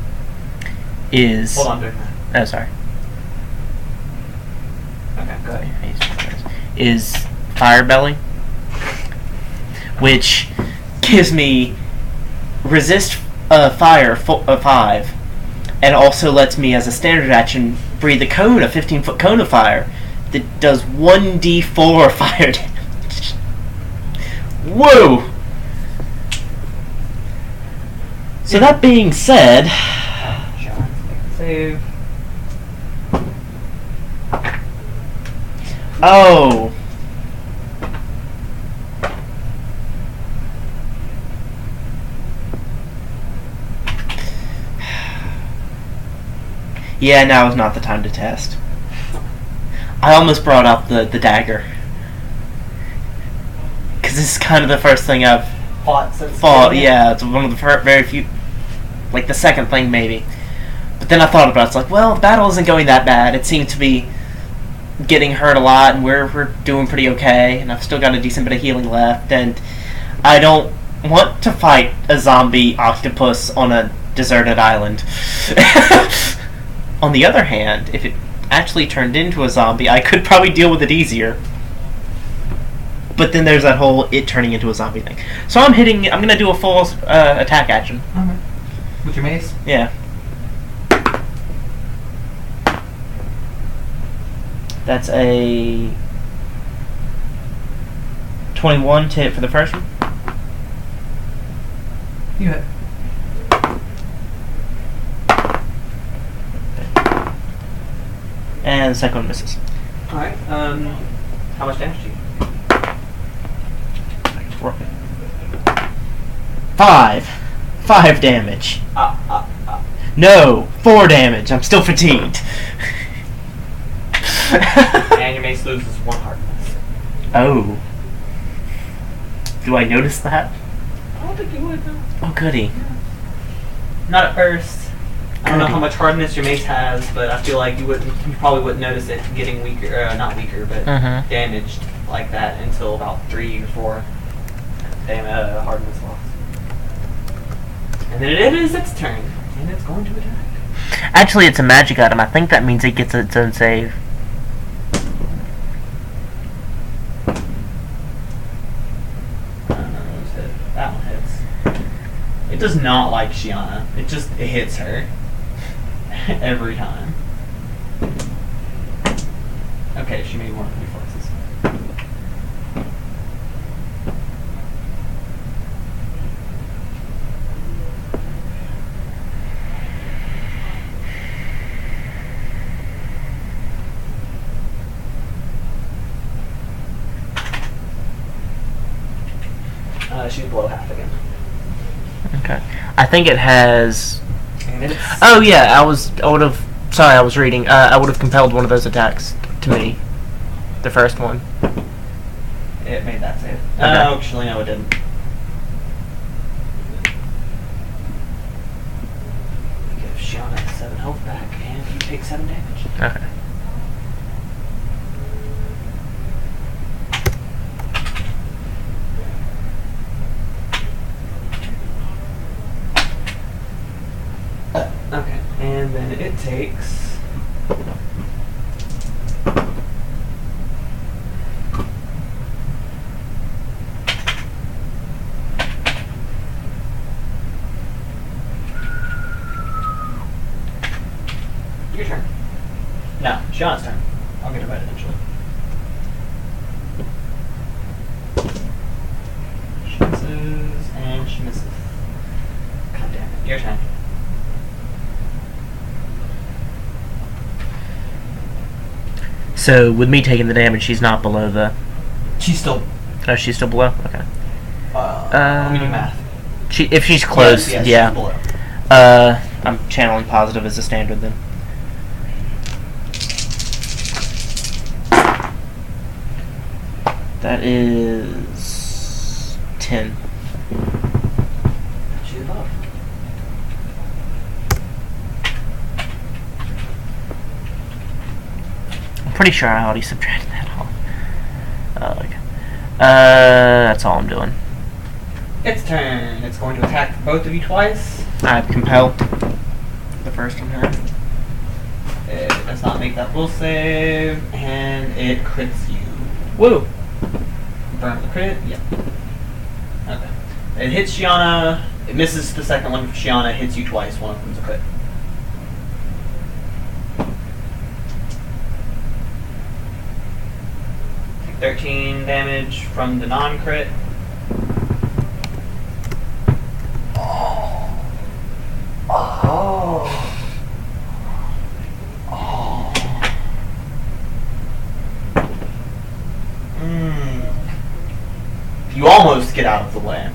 is... Hold on, Vic. Oh, sorry. Okay, go ahead. Is Fire Belly, which gives me resist fire 5, and also lets me, as a standard action, breathe a 15-foot cone of fire that does 1d4 fire damage. Whoa! So that being said, Save. oh. Yeah, now is not the time to test. I almost brought up the dagger. Because this is kind of the first thing I've fought. Yeah, it's one of the very few, like the second thing maybe. But then I thought about it, it's like, well, the battle isn't going that bad. It seems to be getting hurt a lot, and we're doing pretty okay, and I've still got a decent bit of healing left, and I don't want to fight a zombie octopus on a deserted island. On the other hand, if it actually turned into a zombie, I could probably deal with it easier. But then there's that whole it turning into a zombie thing. So I'm gonna do a full attack action. Okay. With your mace? Yeah. That's a 21 to hit for the first one. You hit. And the second one misses. Alright, how much damage do you? 5 damage. No, 4 damage. I'm still fatigued. And your mace loses 1 hardness. Oh. Do I notice that? I don't think you would, though. Oh, goody. Not at first. I don't know how much hardness your mace has, but I feel like you probably wouldn't notice it getting weaker, not weaker, but damaged like that until about 3 or 4 hardness loss. And then it is its turn, and it's going to attack. Actually, it's a magic item. I think that means it gets its own save. That one hits. It does not like Shiana. It hits her. Every time. Okay, she made 1 reflexes. She's below half again. Okay. I think it has... And it's... Oh, yeah, I was reading. I would have compelled one of those attacks to me. The first one. It made that save. Okay. Actually, no, it didn't. Give Shiana 7 health back, and you take 7 damage. Okay. Okay, and then it takes... Your turn. No, Shiana's turn. I'll get to bed eventually. She misses, and she misses. God damn it. Your turn. So, with me taking the damage, she's not below the... She's still... Oh, she's still below? Okay. let me do math. If she's close, yes, yeah. she's below. I'm channeling positive as a standard then. That is 10. She's above. I'm pretty sure I already subtracted that off. Okay. That's all I'm doing. Its turn. It's going to attack both of you twice. I compel the first one here. It does not make that will save, and it crits you. Woo! Burn the crit? Yep. Okay. It hits Shiana. It misses the second one for Shiana. It hits you twice. One of them's a crit. Take 13 damage from the non-crit. You almost get out of the way.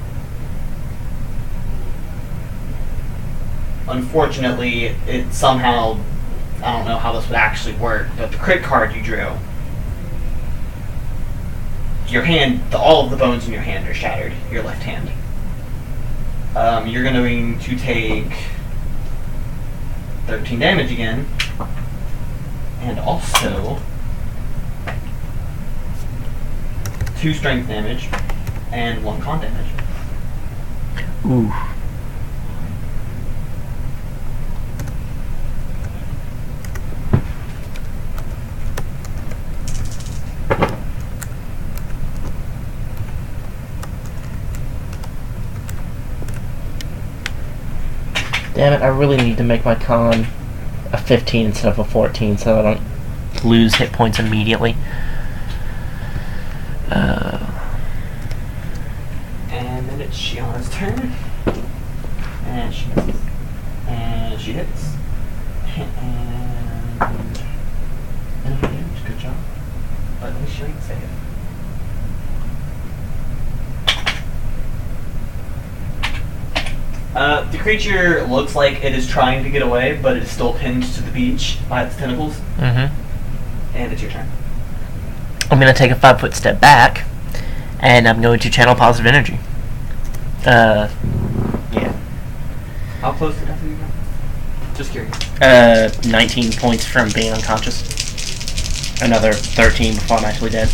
Unfortunately, it somehow, I don't know how this would actually work, but the crit card you drew, your hand, all of the bones in your hand are shattered, your left hand. You're going to take 13 damage again, and also 2 strength damage, and 1 con damage. Ooh. Damn it, I really need to make my con a 15 instead of a 14 so I don't lose hit points immediately. And then it's Shiana's turn. And she misses. And she hits. And damage, good job. But at least she didn't save it. The creature looks like it is trying to get away, but it is still pinned to the beach by its tentacles. Mm-hmm. And it's your turn. I'm going to take a 5-foot step back, and I'm going to channel positive energy. Yeah. How close to death are you going? Just curious. 19 points from being unconscious. Another 13 before I'm actually dead.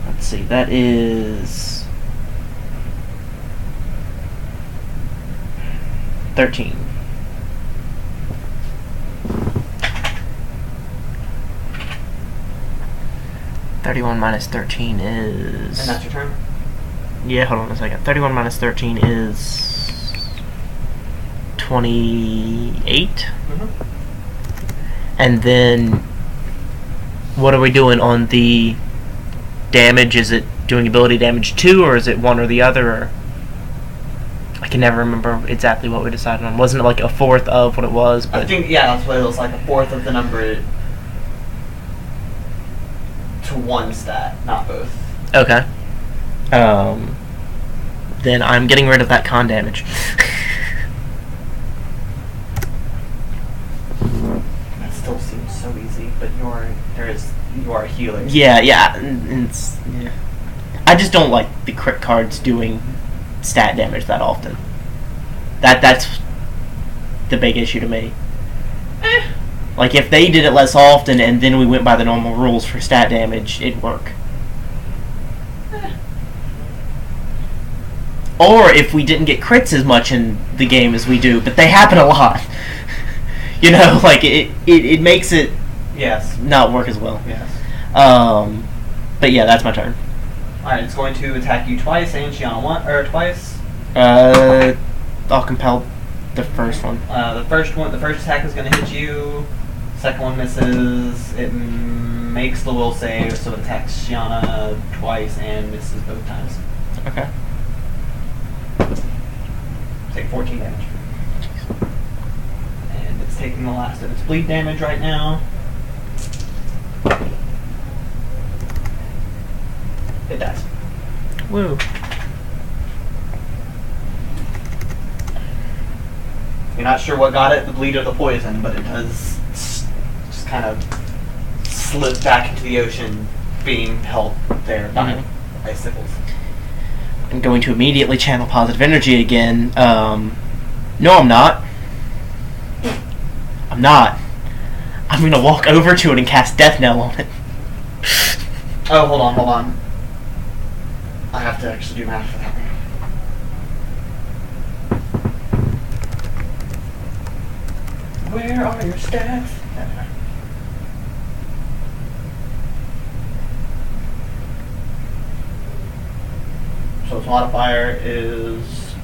Let's see, that is 13. (31 minus 13 is... And that's your turn? Yeah, hold on a second. 31 minus 13 is 28. Mm-hmm. And then what are we doing on the damage? Is it doing ability damage too, or is it one or the other? Or I can never remember exactly what we decided on. Wasn't it like a fourth of what it was? But I think, yeah, that's what it was, like a fourth of the number to one stat, not both. Okay. Then I'm getting rid of that con damage. That still seems so easy, but you are a healer. Yeah. Yeah. I just don't like the crit cards doing stat damage that often. That's the big issue to me. Like, if they did it less often and then we went by the normal rules for stat damage, it'd work. Or if we didn't get crits as much in the game as we do, but they happen a lot. You know, like, it makes it Yes. not work as well. Yes. But yeah, that's my turn. Alright, it's going to attack you twice, and Shiana twice. I'll compel the first one. The first attack is going to hit you. Second one misses. It makes the will save, so it attacks Shiana twice and misses both times. Okay. Take 14 damage. And it's taking the last of its bleed damage right now. It dies. Woo. You're not sure what got it, the bleed or the poison, but it does just kind of slip back into the ocean, being held there by icicles. I'm going to immediately channel positive energy again. No, I'm not. I'm not. I'm going to walk over to it and cast Death Knell on it. Oh, hold on. I have to actually do math for that one. Where are your stats? So its modifier is...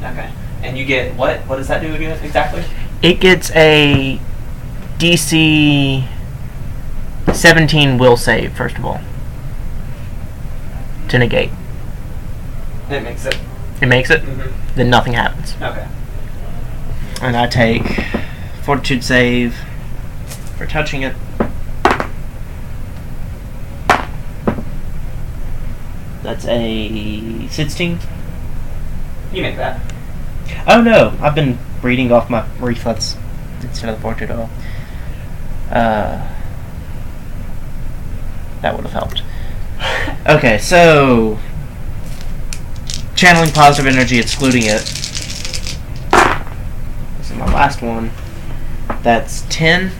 Okay. And you get what? What does that do again exactly? It gets a DC 17 will save, first of all. To negate. It makes it. It makes it? Mm-hmm. Then nothing happens. Okay. And I take Fortitude save for touching it. That's a 16. You make that. Oh no, I've been reading off my reflex instead of the portrait at all. That would have helped. Okay, so channeling positive energy, excluding it. This is my last one. That's 10.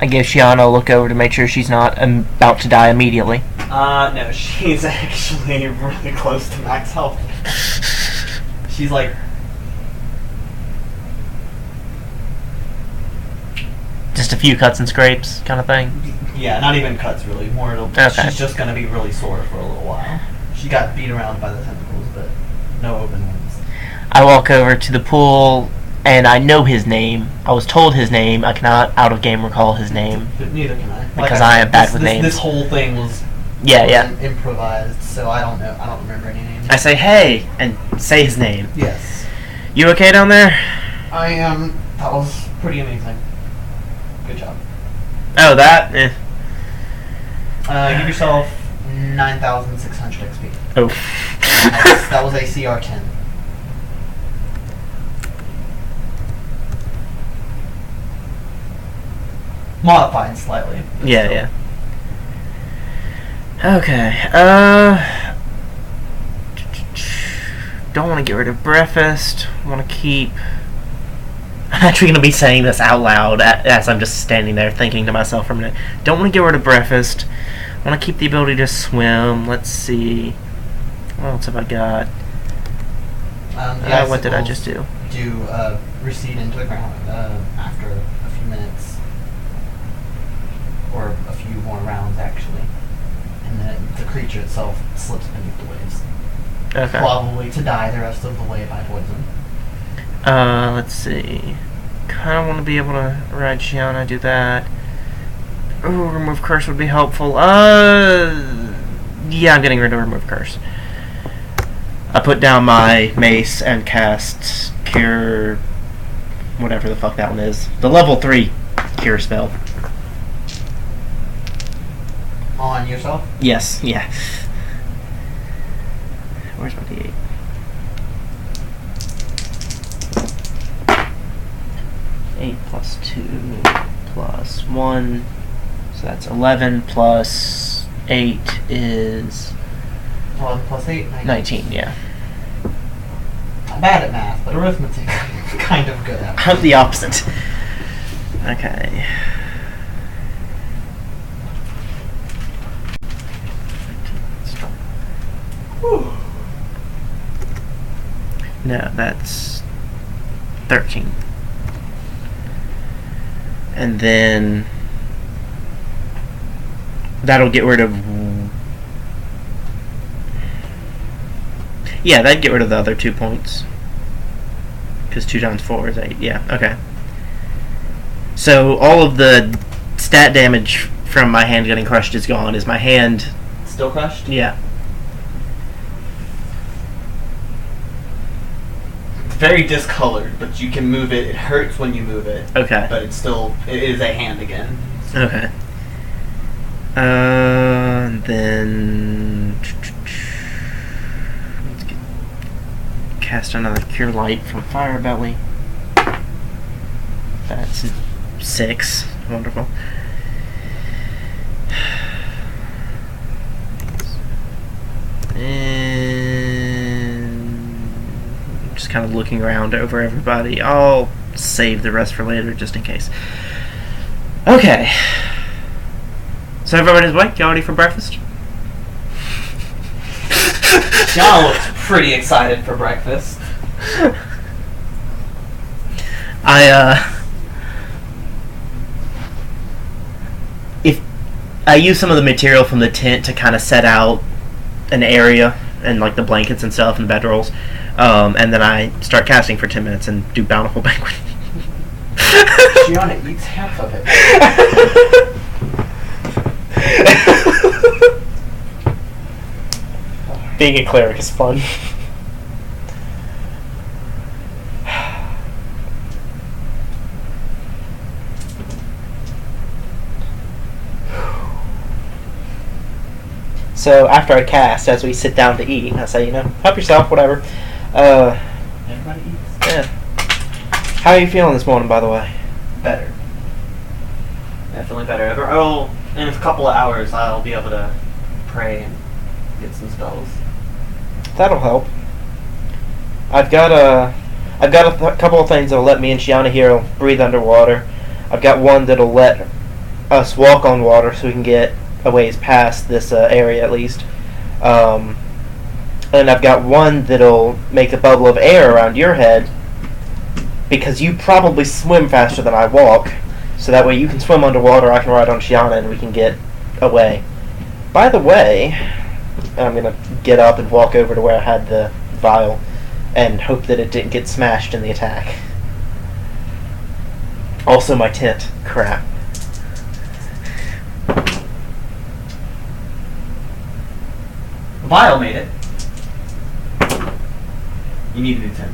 I give Shiana a look over to make sure she's not about to die immediately. No, she's actually really close to max health. She's like... Just a few cuts and scrapes kind of thing? Yeah, not even cuts really. More, okay. She's just going to be really sore for a little while. She got beat around by the tentacles, but no open wounds. I walk over to the pool... And I know his name. I was told his name. I cannot out of game recall his name. Neither can I. Because I am bad with names. This whole thing was improvised, so I don't know. I don't remember any names. I say hey and say his name. Yes. You okay down there? I am. That was pretty amazing. Good job. Oh, that? Give yourself 9,600 XP. Oh. That was a CR 10. Modified slightly. Yeah, still. yeah. Okay. Don't want to get rid of breakfast. Want to keep... I'm actually going to be saying this out loud as I'm just standing there thinking to myself for a minute. Don't want to get rid of breakfast. Want to keep the ability to swim. Let's see. What else have I got? What did I just do? Recede into the ground after a few minutes. Or a few more rounds, actually. And then the creature itself slips beneath the waves. Okay. Probably to die the rest of the way by poison. Let's see. Kind of want to be able to ride Shiana, do that. Ooh, remove curse would be helpful. Yeah, I'm getting rid of remove curse. I put down my mace and cast cure, whatever the fuck that one is. The level 3 cure spell. On yourself? Yes, yeah. Where's my D8? Eight plus 2 plus 1. So that's 11 plus 8 is... 11 plus 8? 19, yeah. I'm bad at math, but arithmetic I'm kind of good at. I'm the opposite. Okay. Whew. No, that's 13. And then that'll get rid of... Yeah, that'd get rid of the other 2 points. Because 2 times 4 is 8. Yeah, okay. So all of the stat damage from my hand getting crushed is gone. Is my hand... Still crushed? Yeah. Very discolored, but you can move it. It hurts when you move it. Okay. But it is a hand again. Okay. And then let's cast another Cure Light from Fire Belly. That's 6. Wonderful. And just kind of looking around over everybody. I'll save the rest for later, just in case. Okay. So everybody's awake? Y'all ready for breakfast? John looks pretty excited for breakfast. If I use some of the material from the tent to kind of set out an area and like the blankets and stuff and the bedrolls, and then I start casting for 10 minutes and do Bountiful Banquet. Gianna eats half of it. Being a cleric is fun. So after I cast, as we sit down to eat, I say, help yourself, whatever. Everybody eats. Yeah. How are you feeling this morning, by the way? Better. Definitely better. Oh, in a couple of hours, I'll be able to pray and get some spells. That'll help. I've got a couple of things that'll let me and Shiana here breathe underwater. I've got one that'll let us walk on water so we can get a ways past this area at least. And I've got one that'll make a bubble of air around your head because you probably swim faster than I walk. So that way you can swim underwater, I can ride on Shiana, and we can get away. By the way, I'm going to get up and walk over to where I had the vial and hope that it didn't get smashed in the attack. Also my tent. Crap. Vial made it. You need a new tent.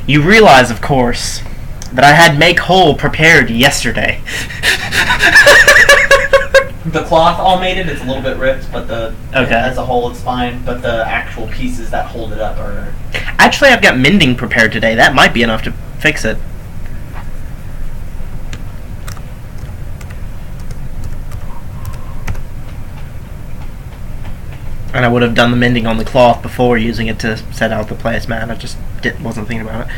You realize, of course, that I had Make Whole prepared yesterday. The cloth all made it. It's a little bit ripped, but as a whole it's fine. But the actual pieces that hold it up are... Actually, I've got mending prepared today. That might be enough to fix it. And I would have done the mending on the cloth before using it to set out the plasmat. I just wasn't thinking about it.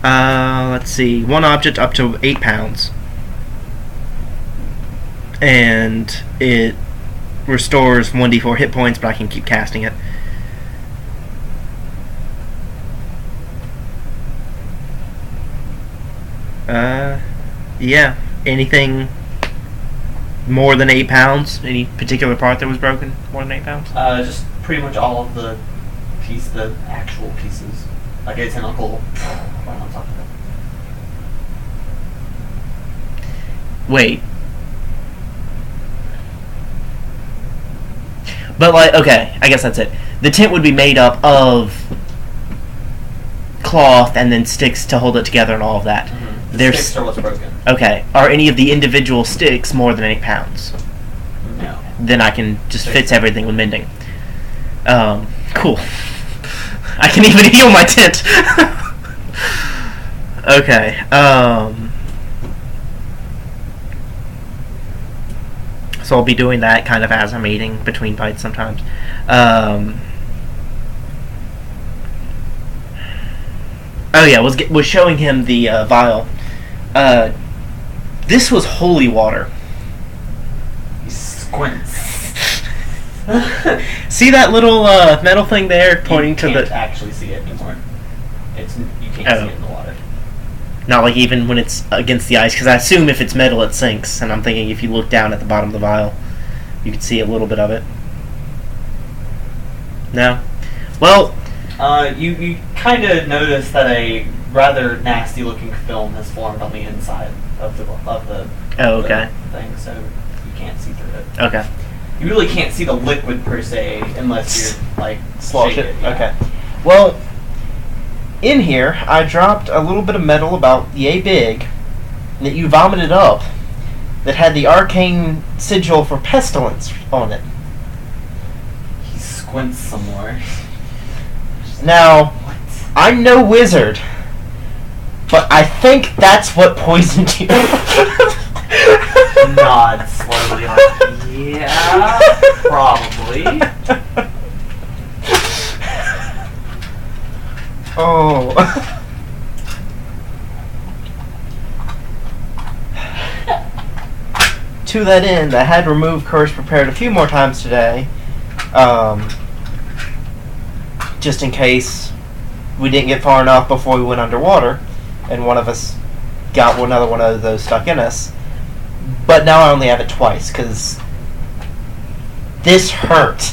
Let's see. One object up to 8 pounds. And it restores 1d4 hit points, but I can keep casting it. Yeah. Anything more than 8 pounds? Any particular part that was broken more than 8 pounds? Just pretty much all of the actual pieces. Like a tentacle right on top of it. Wait. But okay, I guess that's it. The tent would be made up of cloth and then sticks to hold it together and all of that. Mm-hmm. The sticks are what's broken. Okay. Are any of the individual sticks more than 8 pounds? No. Then I can just fix everything with mending. Cool. I can even heal my tent. Okay. So I'll be doing that kind of as I'm eating between bites sometimes. Oh yeah, was showing him the vial. This was holy water. He squints. See that little metal thing there pointing to the... You can't actually see it anymore. You can't see it in the water. Not like even when it's against the ice, because I assume if it's metal it sinks, and I'm thinking if you look down at the bottom of the vial, you could see a little bit of it. No? Well... You kind of notice that a rather nasty looking film has formed on the inside of the thing, so you can't see through it. Okay. You really can't see the liquid per se unless you're Slosh shake it. Yeah. Okay. Well, in here I dropped a little bit of metal about yay big that you vomited up that had the arcane sigil for pestilence on it. He squints some more. Now, I'm no wizard, but I think that's what poisoned you. Nod slowly. Yeah, probably. Oh. To that end, I had remove curse prepared a few more times today, just in case we didn't get far enough before we went underwater, and one of us got another one of those stuck in us. But now I only have it twice, because this hurts.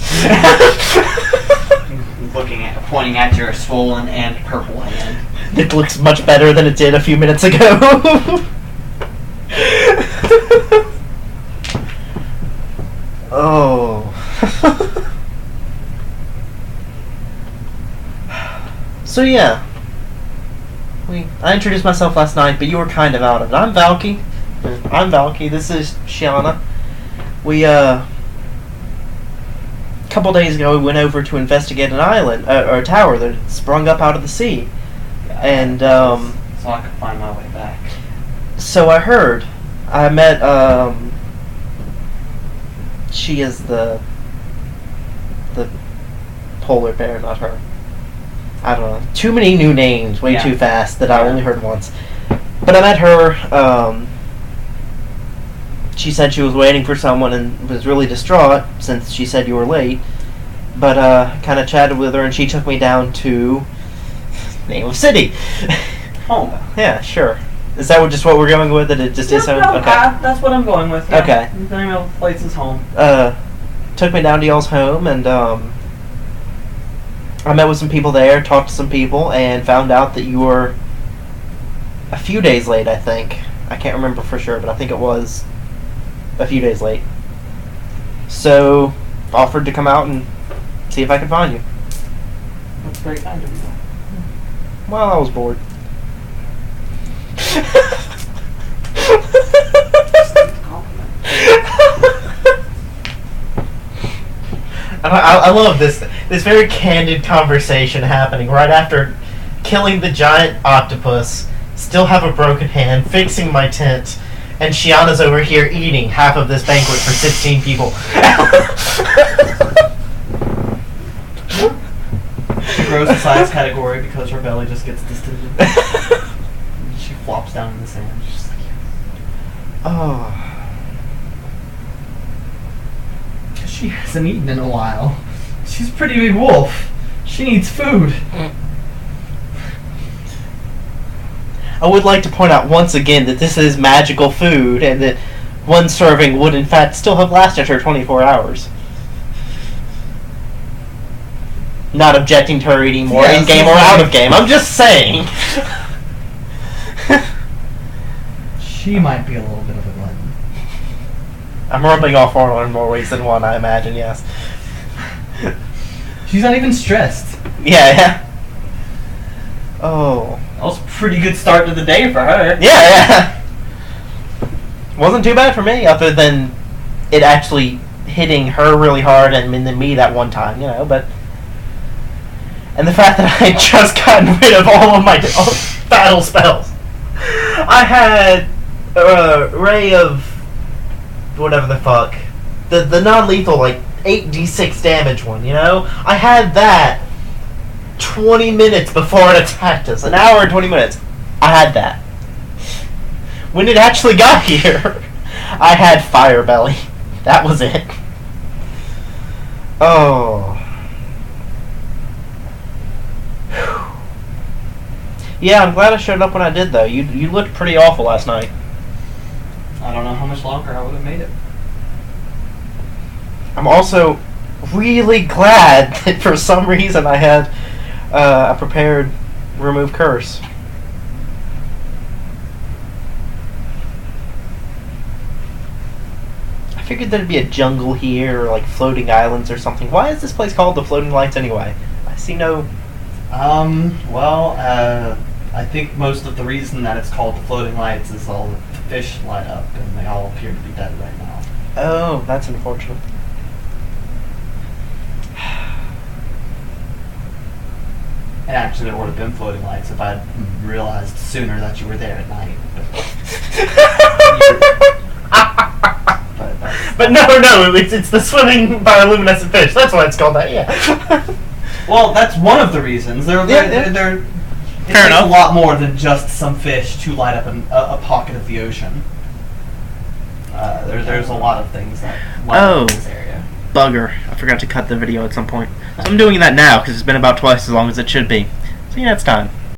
Pointing at your swollen and purple hand. It looks much better than it did a few minutes ago. Oh. So yeah. I introduced myself last night, but you were kind of out of it. I'm Valky. This is Shiana. We, a couple days ago, we went over to investigate an island, or a tower that had sprung up out of the sea. And, so I could find my way back. So I heard. I met, she is the polar bear, not her. I don't know. Too many new names, way too fast, that I only heard once. But I met her, she said she was waiting for someone and was really distraught since she said you were late. But, kind of chatted with her and she took me down to name of city. Home. Yeah, sure. Is that just what we're going with? That it just is home? No, okay. That's what I'm going with. Yeah. Okay. The name of the place is home. Took me down to y'all's home, and I met with some people there, talked to some people, and found out that you were a few days late, I think. I can't remember for sure, but I think it was a few days late. So, offered to come out and see if I could find you. That's very kind of you. Well, I was bored. I love this very candid conversation happening right after killing the giant octopus, still have a broken hand, fixing my tent, and Shiana's over here eating half of this banquet for 16 people. She grows the size category because her belly just gets distended. She flops down in the sand. She's just like, Oh. she hasn't eaten in a while. She's a pretty big wolf. She needs food. I would like to point out once again that this is magical food and that one serving would in fact still have lasted her 24 hours. Not objecting to her eating more in-game or out of game. I'm just saying. She might be a little bit of a glutton. I'm rubbing off on her in more ways than one, I imagine, yes. She's not even stressed. Yeah. Oh. That was a pretty good start to the day for her. Yeah. Wasn't too bad for me, other than it actually hitting her really hard and then me that one time, but... And the fact that I had just gotten rid of all of my battle spells. I had Ray of... whatever the fuck. The non-lethal, 8d6 damage one, I had that 20 minutes before it attacked us. An hour and 20 minutes. I had that. When it actually got here, I had Fire Belly. That was it. Oh. Yeah, I'm glad I showed up when I did, though. You looked pretty awful last night. I don't know how much longer I would have made it. I'm also really glad that for some reason I had a prepared remove curse. I figured there'd be a jungle here or floating islands or something. Why is this place called the Floating Lights anyway? I see no... I think most of the reason that it's called the Floating Lights is all the fish light up and they all appear to be dead right now. Oh, that's unfortunate. And actually, it would have been floating lights if I'd realized sooner that you were there at night. But no, it's the swimming bioluminescent fish. That's why it's called that, yeah. Well, that's one of the reasons. They're It Fair takes enough. a lot more than just some fish to light up a pocket of the ocean. There's a lot of things that light up in this area. Bugger. I forgot to cut the video at some point. So I'm doing that now because it's been about twice as long as it should be. So yeah, it's time.